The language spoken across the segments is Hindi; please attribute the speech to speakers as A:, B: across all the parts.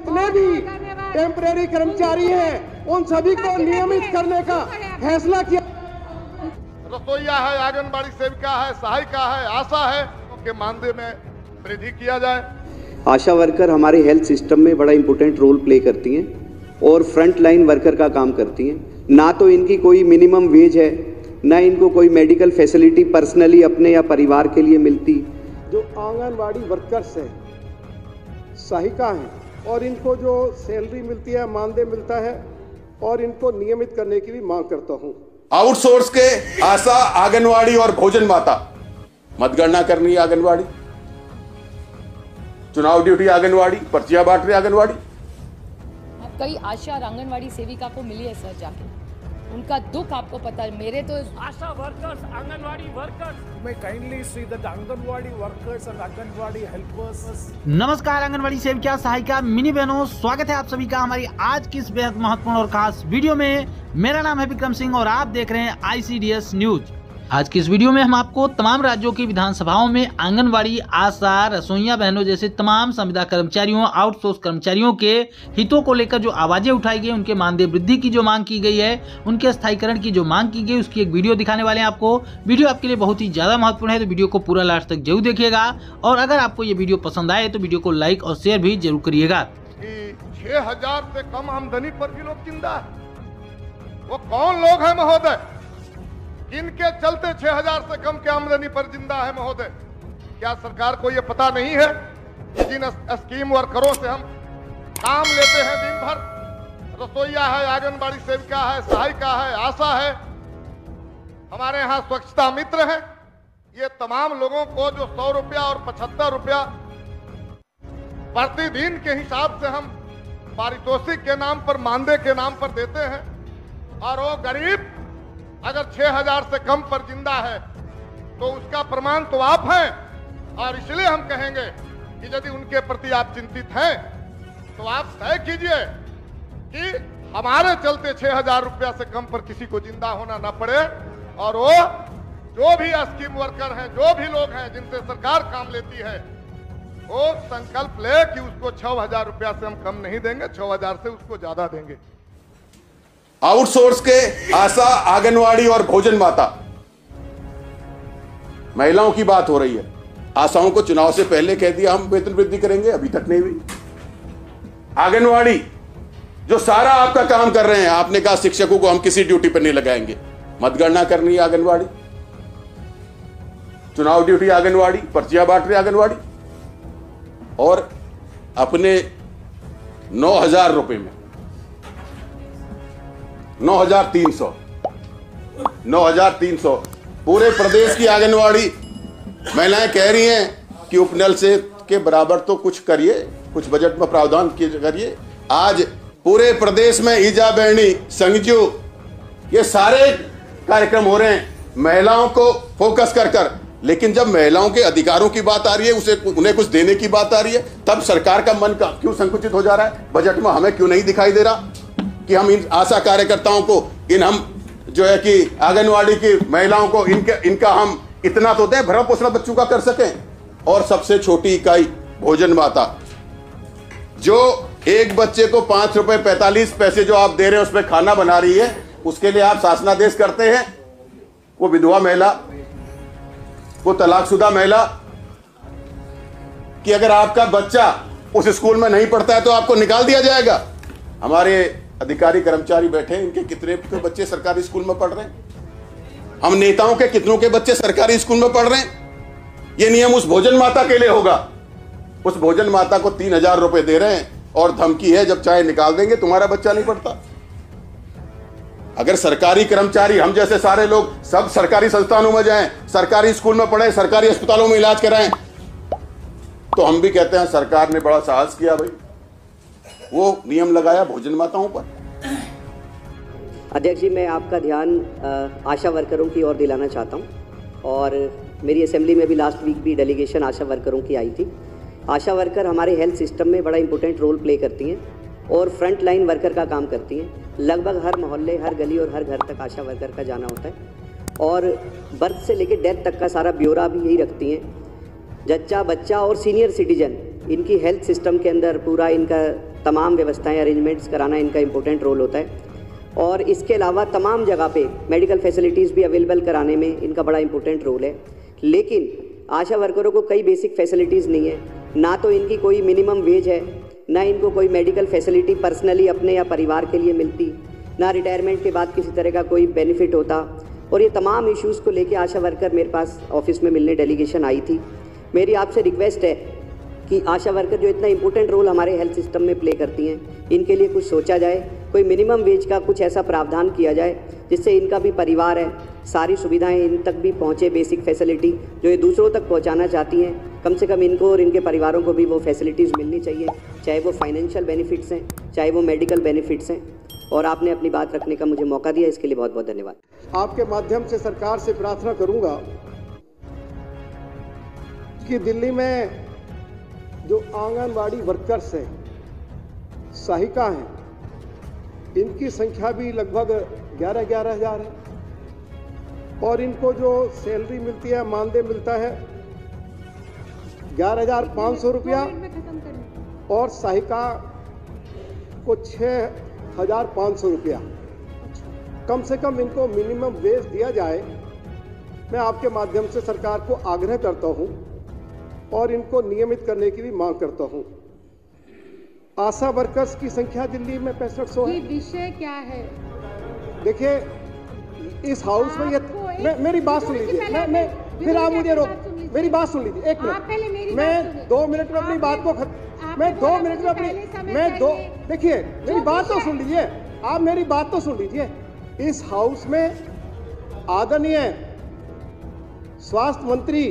A: जितने भी टेम्परेरी कर्मचारी हैं उन सभी को नियमित करने का फैसला किया।
B: रसोईया है, आंगनबाड़ी सेविका है, सहायिका है, आशा है, उनके मानदेय में वृद्धि किया जाए।
C: आशा वर्कर हमारे हेल्थ सिस्टम में बड़ा इंपॉर्टेंट रोल प्ले करती हैं और फ्रंट लाइन वर्कर का काम करती हैं। ना तो इनकी कोई मिनिमम वेज है, ना इनको कोई मेडिकल फैसिलिटी पर्सनली अपने या परिवार के लिए मिलती।
A: जो आंगनबाड़ी वर्कर्स हैं, सहायिका हैं और इनको जो सैलरी मिलती है, मानदेय मिलता है और इनको नियमित करने की भी मांग करता हूं।
D: आउटसोर्स के आशा, आंगनवाड़ी और भोजन माता मतगणना करनी है। आंगनवाड़ी चुनाव ड्यूटी, आंगनवाड़ी पर्चियां बांट रहे आंगनवाड़ी।
E: कई आशा और आंगनवाड़ी सेविका को मिली है सर, जाके उनका दुख आपको पता है। मेरे तो
F: आशा वर्कर्स, आंगनवाड़ी वर्कर्स, मैं kindly see that anganwadi workers and anganwadi helpers.
G: नमस्कार आंगनवाड़ी सेविका, सहायिका, मिनी बहनों, स्वागत है आप सभी का हमारी आज की इस बेहद महत्वपूर्ण और खास वीडियो में। मेरा नाम है विक्रम सिंह और आप देख रहे हैं ICDS न्यूज। आज की इस वीडियो में हम आपको तमाम राज्यों की विधानसभाओं में आंगनवाड़ी, आशा, रसोइया बहनों जैसे तमाम संविदा कर्मचारियों, आउटसोर्स कर्मचारियों के हितों को लेकर जो आवाजें उठाई गई, उनके मानदेय वृद्धि की जो मांग की गई है, उनके स्थायीकरण की जो मांग की गई, उसकी एक वीडियो दिखाने वाले हैं आपको। वीडियो आपके लिए बहुत ही ज्यादा महत्वपूर्ण है, तो वीडियो को पूरा लास्ट तक जरूर देखिएगा और अगर आपको ये वीडियो पसंद आए तो वीडियो को लाइक और शेयर भी जरूर करिएगा।
B: 6,000 से कम आमदनी पर भी लोग जिंदा है। वो कौन लोग हैं महोदय, किनके चलते 6,000 से कम के आमदनी पर जिंदा है महोदय? क्या सरकार को यह पता नहीं है कि जिन स्कीम वर्करों से हम काम लेते हैं दिन भर, रसोईया है, आंगनबाड़ी सेविका है, सहायिका है, आशा है, हमारे यहाँ स्वच्छता मित्र है, ये तमाम लोगों को जो 100 रुपया और 75 रुपया प्रतिदिन के हिसाब से हम पारितोषिक के नाम पर, मानदेय के नाम पर देते हैं, और वो गरीब अगर 6,000 से कम पर जिंदा है तो उसका प्रमाण तो आप हैं। और इसलिए हम कहेंगे कि यदि उनके प्रति आप चिंतित हैं तो आप तय कीजिए कि हमारे चलते 6,000 रुपया से कम पर किसी को जिंदा होना ना पड़े, और वो जो भी स्कीम वर्कर हैं, जो भी लोग हैं जिनसे सरकार काम लेती है, वो संकल्प ले कि उसको 6,000 रुपया से हम कम नहीं देंगे, 6,000 से उसको ज्यादा देंगे।
D: आउटसोर्स के आशा, आंगनवाड़ी और भोजन माता महिलाओं की बात हो रही है। आशाओं को चुनाव से पहले कह दिया हम वेतन वृद्धि करेंगे, अभी तक नहीं हुई। आंगनवाड़ी जो सारा आपका काम कर रहे हैं, आपने कहा शिक्षकों को हम किसी ड्यूटी पर नहीं लगाएंगे, मतगणना करनी है आंगनवाड़ी, चुनाव ड्यूटी आंगनवाड़ी, पर्चियां बांट रहे आंगनवाड़ी, और अपने 9,000 रुपए में 9,300 पूरे प्रदेश की आंगनवाड़ी महिलाएं कह रही हैं कि उपनल से के बराबर तो कुछ करिए, कुछ बजट में प्रावधान करिए। आज पूरे प्रदेश में ईजा बैणी, संगजू, ये सारे कार्यक्रम हो रहे हैं महिलाओं को फोकस कर। लेकिन जब महिलाओं के अधिकारों की बात आ रही है, उन्हें कुछ देने की बात आ रही है, तब सरकार का मन क्यों संकुचित हो जा रहा है? बजट में हमें क्यों नहीं दिखाई दे रहा कि हम इन आशा कार्यकर्ताओं को, हम जो है कि आंगनवाड़ी की महिलाओं को इनका हम इतना तो दें, भरण पोषण बच्चों का कर सकें। और सबसे छोटी इकाई भोजन माता, जो एक बच्चे को 5 रुपए 45 पैसे जो आप दे रहे हैं उसमें खाना बना रही है, उसके लिए आप शासनादेश करते हैं। वो विधवा महिला, वो तलाकशुदा महिला, कि अगर आपका बच्चा उस स्कूल में नहीं पढ़ता है तो आपको निकाल दिया जाएगा। हमारे अधिकारी कर्मचारी बैठे, इनके कितने के बच्चे सरकारी स्कूल में पढ़ रहे हैं? हम नेताओं के कितनों के बच्चे सरकारी स्कूल में पढ़ रहे हैं? ये नियम उस भोजन माता के लिए होगा। उस भोजन माता को 3,000 रुपए दे रहे हैं और धमकी है जब चाहे निकाल देंगे, तुम्हारा बच्चा नहीं पढ़ता। अगर सरकारी कर्मचारी, हम जैसे सारे लोग सब सरकारी संस्थानों में जाएं, सरकारी स्कूल में पढ़ें, सरकारी अस्पतालों में इलाज कराएं, तो हम भी कहते हैं सरकार ने बड़ा साहस किया भाई, वो नियम लगाया भोजन माताओं पर।
C: अध्यक्ष जी, मैं आपका ध्यान आशा वर्करों की ओर दिलाना चाहता हूं, और मेरी असेंबली में भी लास्ट वीक भी डेलीगेशन आशा वर्करों की आई थी। आशा वर्कर हमारे हेल्थ सिस्टम में बड़ा इंपॉर्टेंट रोल प्ले करती हैं और फ्रंट लाइन वर्कर का काम करती हैं। लगभग हर मोहल्ले, हर गली और हर घर तक आशा वर्कर का जाना होता है, और बर्थ से लेकर डेथ तक का सारा ब्यौरा भी यही रखती हैं। जच्चा, बच्चा और सीनियर सिटीजन, इनकी हेल्थ सिस्टम के अंदर पूरा इनका तमाम व्यवस्थाएं अरेंजमेंट्स कराना इनका इम्पोर्टेंट रोल होता है। और इसके अलावा तमाम जगह पे मेडिकल फैसिलिटीज़ भी अवेलेबल कराने में इनका बड़ा इम्पोर्टेंट रोल है। लेकिन आशा वर्करों को कई बेसिक फैसिलिटीज़ नहीं है, ना तो इनकी कोई मिनिमम वेज है, ना इनको कोई मेडिकल फैसिलिटी पर्सनली अपने या परिवार के लिए मिलती, ना रिटायरमेंट के बाद किसी तरह का कोई बेनिफिट होता। और ये तमाम इश्यूज़ को लेके आशा वर्कर मेरे पास ऑफिस में मिलने डेलीगेशन आई थी। मेरी आपसे रिक्वेस्ट है कि आशा वर्कर जो इतना इम्पोर्टेंट रोल हमारे हेल्थ सिस्टम में प्ले करती हैं, इनके लिए कुछ सोचा जाए, कोई मिनिमम वेज का कुछ ऐसा प्रावधान किया जाए जिससे इनका भी परिवार है, सारी सुविधाएं इन तक भी पहुंचे, बेसिक फैसिलिटी जो ये दूसरों तक पहुंचाना चाहती हैं, कम से कम इनको और इनके परिवारों को भी वो फैसिलिटीज़ मिलनी चाहिए, चाहे वो फाइनेंशियल बेनिफिट्स हैं, चाहे वो मेडिकल बेनिफिट्स हैं। और आपने अपनी बात रखने का मुझे मौका दिया, इसके लिए बहुत बहुत धन्यवाद।
A: आपके माध्यम से सरकार से प्रार्थना करूंगा कि दिल्ली में जो आंगनवाड़ी वर्कर्स हैं, सहायिका हैं, इनकी संख्या भी लगभग 11,000 है और इनको जो सैलरी मिलती है, मानदेय मिलता है 11,500 रुपया और सहायिका को 6,500 रुपया। कम से कम इनको मिनिमम वेज दिया जाए। मैं आपके माध्यम से सरकार को आग्रह करता हूं और इनको नियमित करने की भी मांग करता हूं। आशा वर्कर्स की संख्या दिल्ली में 6500 है।
H: विषय क्या है?
A: देखिए, इस हाउस में ये मेरी बात सुन लीजिए। मैं फिर आप मुझे रोक, मेरी बात सुन लीजिए, एक मिनट। मैं 2 मिनट में अपनी बात को देखिए, मेरी बात तो सुन लीजिए, आप मेरी बात तो सुन लीजिए। इस हाउस में आदरणीय स्वास्थ्य मंत्री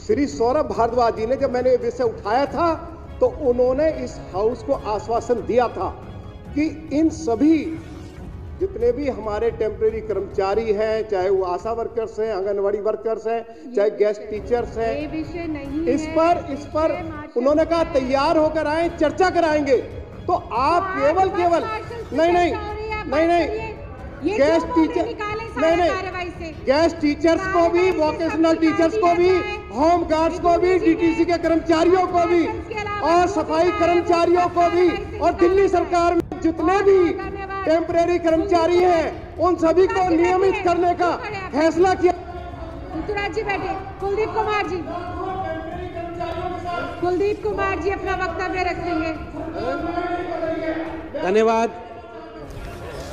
A: श्री सौरभ भारद्वाज जी ने जब मैंने ये विषय उठाया था तो उन्होंने इस हाउस को आश्वासन दिया था कि इन सभी जितने भी हमारे टेम्परेरी कर्मचारी हैं, चाहे वो आशा वर्कर्स हैं, आंगनवाड़ी वर्कर्स हैं, चाहे गेस्ट टीचर्स हैं, इस पर उन्होंने कहा तैयार होकर आए, चर्चा कराएंगे। तो आप केवल नहीं गेस्ट टीचर गेस्ट टीचर्स को भी, वोकेशनल टीचर्स को भी, होम गार्ड्स को भी, डीटीसी के कर्मचारियों को भी और सफाई कर्मचारियों को भी और दिल्ली सरकार में जितने भी टेम्परेरी कर्मचारी हैं उन सभी को नियमित करने का फैसला किया।
H: जी बैठे। कुलदीप कुमार जी अपना वक्तव्य रखेंगे।
A: धन्यवाद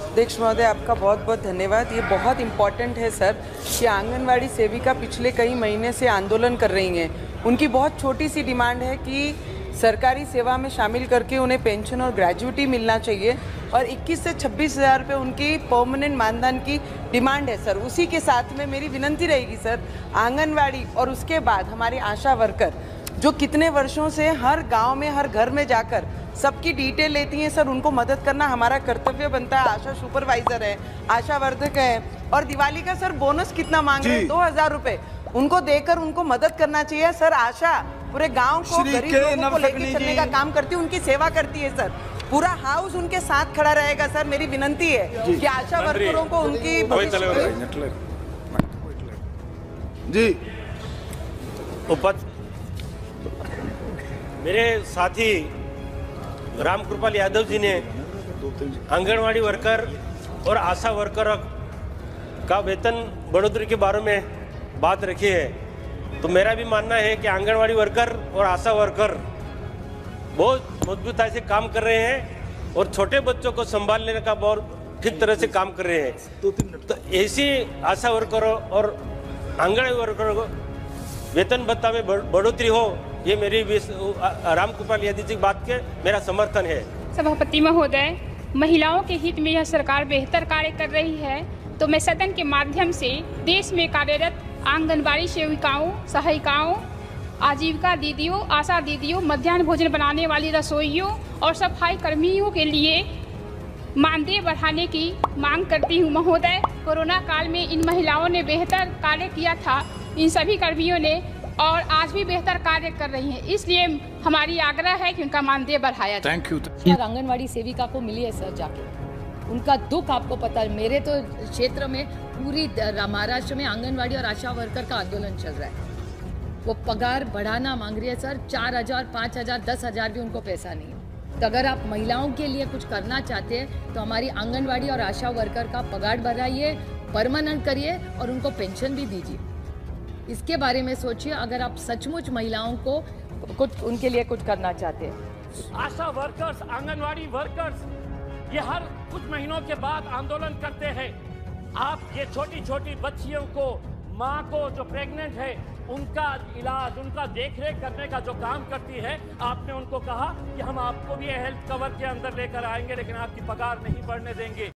I: अध्यक्ष महोदय, आपका बहुत बहुत धन्यवाद। ये बहुत इम्पॉर्टेंट है सर कि आंगनवाड़ी सेविका पिछले कई महीने से आंदोलन कर रही हैं। उनकी बहुत छोटी सी डिमांड है कि सरकारी सेवा में शामिल करके उन्हें पेंशन और ग्रेजुइटी मिलना चाहिए और 21 से 26,000 रुपये उनकी परमानेंट मानधन की डिमांड है सर। उसी के साथ में मेरी विनंती रहेगी सर, आंगनवाड़ी और उसके बाद हमारी आशा वर्कर जो कितने वर्षों से हर गांव में, हर घर में जाकर सबकी डिटेल लेती हैं सर, उनको मदद करना हमारा कर्तव्य बनता है। आशा सुपरवाइजर है, आशा वर्धक है और दिवाली का सर बोनस कितना मांग रहे हैं? 2,000 रुपये। उनको देकर उनको मदद करना चाहिए सर। आशा पूरे गांव को, गरीब लोगों को लेकर चलने का काम करती है, उनकी सेवा करती है सर। पूरा हाउस उनके साथ खड़ा रहेगा सर। मेरी विनंती है कि आशा वर्करों को उनकी
J: जी मेरे साथी रामकृपाल यादव जी ने आंगनवाड़ी वर्कर और आशा वर्कर का वेतन बढ़ोतरी के बारे में बात रखी है, तो मेरा भी मानना है कि आंगनवाड़ी वर्कर और आशा वर्कर बहुत मजबूती से काम कर रहे हैं और छोटे बच्चों को संभालने का बहुत ठीक तरह से काम कर रहे हैं। तो ऐसी आशा वर्करों और आंगनवाड़ी वर्करों को वेतन भत्ता में बढ़ोतरी हो, ये मेरी रामकृपाल यादव जी की बात के मेरा समर्थन है।
K: सभापति महोदय, महिलाओं के हित में यह सरकार बेहतर कार्य कर रही है, तो मैं सदन के माध्यम से देश में कार्यरत आंगनबाड़ी सेविकाओं, सहायिकाओं, आजीविका दीदियों, आशा दीदियों, मध्याह्न भोजन बनाने वाली रसोइयों और सफाई कर्मियों के लिए मानदेय बढ़ाने की मांग करती हूँ। महोदय, कोरोना काल में इन महिलाओं ने बेहतर कार्य किया था, इन सभी कर्मियों ने, और आज भी बेहतर कार्य कर रही हैं, इसलिए हमारी आग्रह है कि उनका मानदेय बढ़ाया जाए।
E: Thank you. आंगनवाड़ी सेविका को मिली है सर जाके, उनका दुख आपको पता है। मेरे तो क्षेत्र में पूरी महाराष्ट्र में आंगनवाड़ी और आशा वर्कर का आंदोलन चल रहा है। वो पगार बढ़ाना मांग रही है सर, 4,000, 5,000, 10,000 भी उनको पैसा नहीं है। तो अगर आप महिलाओं के लिए कुछ करना चाहते हैं तो हमारी आंगनवाड़ी और आशा वर्कर का पगार बढ़ाइए, परमानेंट करिए और उनको पेंशन भी दीजिए। इसके बारे में सोचिए अगर आप सचमुच महिलाओं को कुछ उनके लिए कुछ करना चाहते हैं।
F: आशा वर्कर्स, आंगनवाड़ी वर्कर्स ये हर कुछ महीनों के बाद आंदोलन करते हैं। आप ये छोटी छोटी बच्चियों को, माँ को जो प्रेग्नेंट है, उनका इलाज, उनका देखरेख करने का जो काम करती है, आपने उनको कहा कि हम आपको भी हेल्थ कवर के अंदर लेकर आएंगे, लेकिन आपकी पगार नहीं बढ़ने देंगे।